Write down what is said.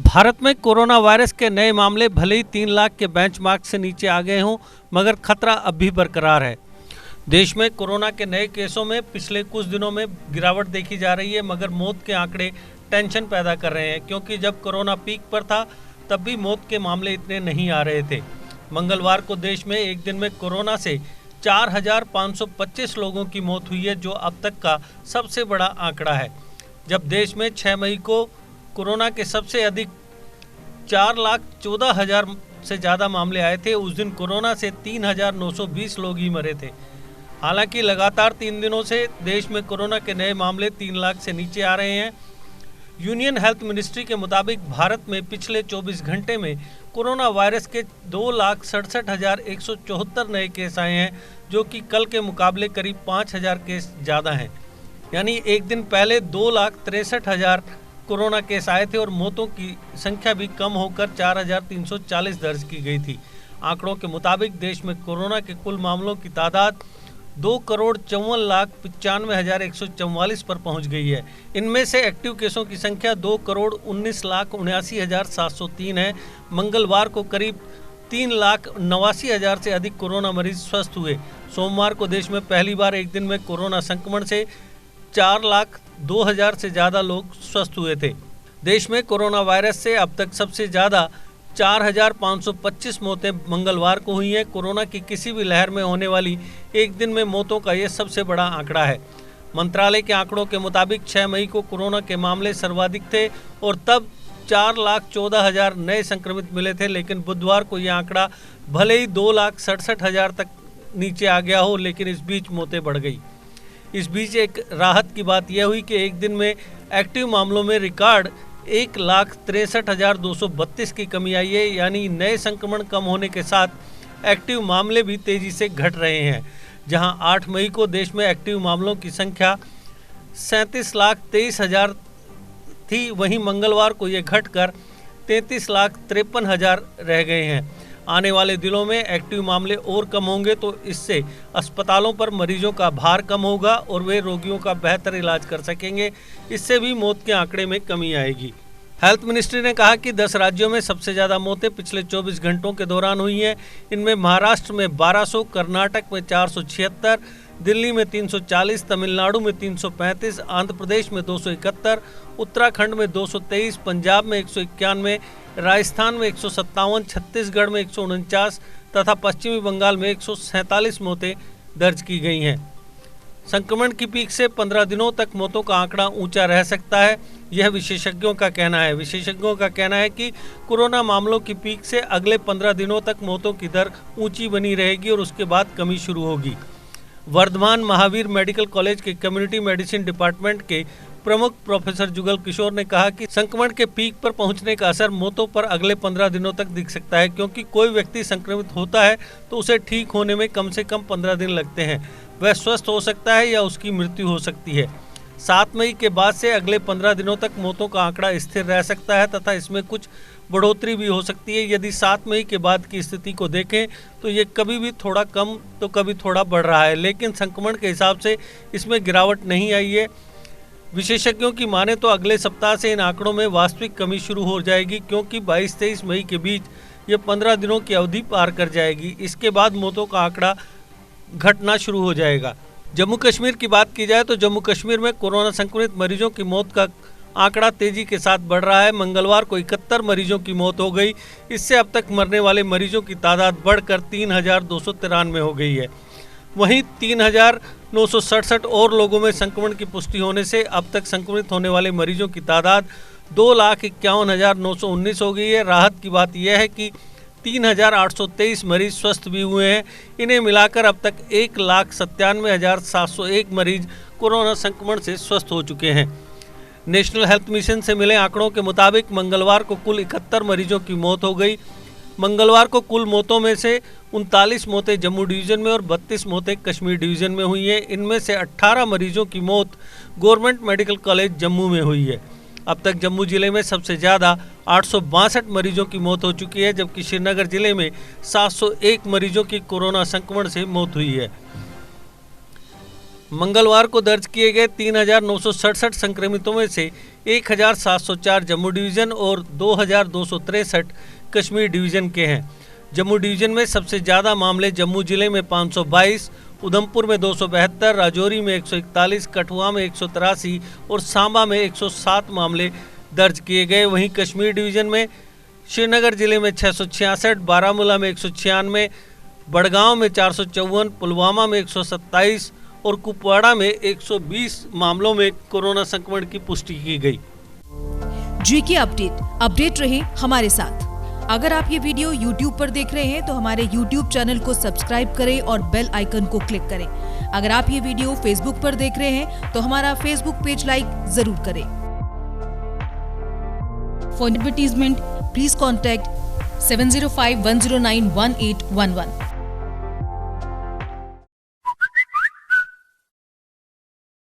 भारत में corona virus के नए मामले भले ही 3 लाख के बेंचमार्क से नीचे आ गए हों, मगर खतरा अब भी बरकरार है। देश में कोरोना के नए केसों में पिछले कुछ दिनों में गिरावट देखी जा रही है, मगर मौत के आंकड़े टेंशन पैदा कर रहे हैं, क्योंकि जब कोरोना पीक पर था तब भी मौत के मामले इतने नहीं आ रहे थे। मंगलवार को देश में एक दिन में कोरोना से 4,525 लोगों की मौत हुई है, जो अब तक का सबसे बड़ा आंकड़ा है। जब देश में 6 मई को कोरोना के सबसे अधिक 4,14,000 से ज़्यादा मामले आए थे, उस दिन कोरोना से 3,920 लोग ही मरे थे। हालांकि लगातार 3 दिनों से देश में कोरोना के नए मामले 3 लाख से नीचे आ रहे हैं। यूनियन हेल्थ मिनिस्ट्री के मुताबिक भारत में पिछले 24 घंटे में कोरोना वायरस के 2,67,174 नए केस आए हैं, जो कि कल के मुकाबले करीब 5,000 केस ज़्यादा हैं। यानी एक दिन पहले 2,63,000 कोरोना केस आए थे और मौतों की संख्या भी कम होकर 4,340 दर्ज की गई थी। आंकड़ों के मुताबिक देश में कोरोना के कुल मामलों की तादाद 2,54,95,144 पर पहुंच गई है। इनमें से एक्टिव केसों की संख्या 2,19,79,703 है। मंगलवार को करीब 3,89,000 से अधिक कोरोना मरीज स्वस्थ हुए। सोमवार को देश में पहली बार एक दिन में कोरोना संक्रमण से 4,02,000 से ज़्यादा लोग स्वस्थ हुए थे। देश में कोरोना वायरस से अब तक सबसे ज़्यादा 4,525 मौतें मंगलवार को हुई हैं। कोरोना की किसी भी लहर में होने वाली एक दिन में मौतों का यह सबसे बड़ा आंकड़ा है। मंत्रालय के आंकड़ों के मुताबिक 6 मई को कोरोना के मामले सर्वाधिक थे और तब 4,14,000 नए संक्रमित मिले थे, लेकिन बुधवार को यह आंकड़ा भले ही 2,67,000 तक नीचे आ गया हो, लेकिन इस बीच मौतें बढ़ गई। इस बीच एक राहत की बात यह हुई कि एक दिन में एक्टिव मामलों में रिकॉर्ड 1,63,232 की कमी आई है। यानी नए संक्रमण कम होने के साथ एक्टिव मामले भी तेजी से घट रहे हैं। जहां 8 मई को देश में एक्टिव मामलों की संख्या 37,23,000 थी, वहीं मंगलवार को ये घटकर 33,53,000 रह गए हैं। आने वाले दिनों में एक्टिव मामले और कम होंगे तो इससे अस्पतालों पर मरीजों का भार कम होगा और वे रोगियों का बेहतर इलाज कर सकेंगे। इससे भी मौत के आंकड़े में कमी आएगी। हेल्थ मिनिस्ट्री ने कहा कि 10 राज्यों में सबसे ज़्यादा मौतें पिछले 24 घंटों के दौरान हुई हैं। इनमें महाराष्ट्र में 1200, कर्नाटक में 476, दिल्ली में 340, तमिलनाडु में 335, आंध्र प्रदेश में 271, उत्तराखंड में 223, पंजाब में 191, राजस्थान में 157, छत्तीसगढ़ में 149 तथा पश्चिमी बंगाल में 147 मौतें दर्ज की गई हैं। संक्रमण की पीक से 15 दिनों तक मौतों का आंकड़ा ऊंचा रह सकता है, यह विशेषज्ञों का कहना है। विशेषज्ञों का कहना है कि कोरोना मामलों की पीक से अगले 15 दिनों तक मौतों की दर ऊंची बनी रहेगी और उसके बाद कमी शुरू होगी। वर्धमान महावीर मेडिकल कॉलेज के कम्युनिटी मेडिसिन डिपार्टमेंट के प्रमुख प्रोफेसर जुगल किशोर ने कहा कि संक्रमण के पीक पर पहुंचने का असर मौतों पर अगले 15 दिनों तक दिख सकता है, क्योंकि कोई व्यक्ति संक्रमित होता है तो उसे ठीक होने में कम से कम 15 दिन लगते हैं। वह स्वस्थ हो सकता है या उसकी मृत्यु हो सकती है। 7 मई के बाद से अगले 15 दिनों तक मौतों का आंकड़ा स्थिर रह सकता है तथा इसमें कुछ बढ़ोतरी भी हो सकती है। यदि 7 मई के बाद की स्थिति को देखें तो ये कभी भी थोड़ा कम तो कभी थोड़ा बढ़ रहा है, लेकिन संक्रमण के हिसाब से इसमें गिरावट नहीं आई है। विशेषज्ञों की माने तो अगले सप्ताह से इन आंकड़ों में वास्तविक कमी शुरू हो जाएगी, क्योंकि 22-23 मई के बीच ये 15 दिनों की अवधि पार कर जाएगी। इसके बाद मौतों का आंकड़ा घटना शुरू हो जाएगा। जम्मू कश्मीर की बात की जाए तो जम्मू कश्मीर में कोरोना संक्रमित मरीजों की मौत का आंकड़ा तेजी के साथ बढ़ रहा है। मंगलवार को 71 मरीजों की मौत हो गई। इससे अब तक मरने वाले मरीजों की तादाद बढ़कर 3,293 हो गई है। वहीं 3,967 और लोगों में संक्रमण की पुष्टि होने से अब तक संक्रमित होने वाले मरीजों की तादाद 2,51,919 हो गई है। राहत की बात यह है कि 3,823 मरीज स्वस्थ भी हुए हैं। इन्हें मिलाकर अब तक 1,97,701 मरीज कोरोना संक्रमण से स्वस्थ हो चुके हैं। नेशनल हेल्थ मिशन से मिले आंकड़ों के मुताबिक मंगलवार को कुल 71 मरीजों की मौत हो गई। मंगलवार को कुल मौतों में से 39 मौतें जम्मू डिवीज़न में और 32 मौतें कश्मीर डिवीज़न में हुई हैं। इनमें से 18 मरीजों की मौत गवर्नमेंट मेडिकल कॉलेज जम्मू में हुई है। अब तक जम्मू जिले में सबसे ज़्यादा 862 मरीजों की मौत हो चुकी है, जबकि श्रीनगर जिले में 701 मरीजों की कोरोना संक्रमण से मौत हुई है। मंगलवार को दर्ज किए गए 3,967 संक्रमितों में से 1,704 जम्मू डिवीज़न और 2,263 कश्मीर डिवीज़न के हैं। जम्मू डिवीज़न में सबसे ज़्यादा मामले जम्मू जिले में 522, उधमपुर में 272, राजौरी में 141, कठुआ में 183 और सांबा में 107 मामले दर्ज किए गए। वहीं कश्मीर डिवीज़न में श्रीनगर जिले में 666, बारामूला में 196, बड़गांव में 454, पुलवामा में 127 और कुपवाड़ा में 120 मामलों में कोरोना संक्रमण की पुष्टि की गई। जीके अपडेट रहे हमारे साथ। अगर आप ये वीडियो YouTube पर देख रहे हैं तो हमारे YouTube चैनल को सब्सक्राइब करें और बेल आइकन को क्लिक करें। अगर आप ये वीडियो Facebook पर देख रहे हैं तो हमारा Facebook पेज लाइक जरूर करें। For advertisement please contact 705-109-1811।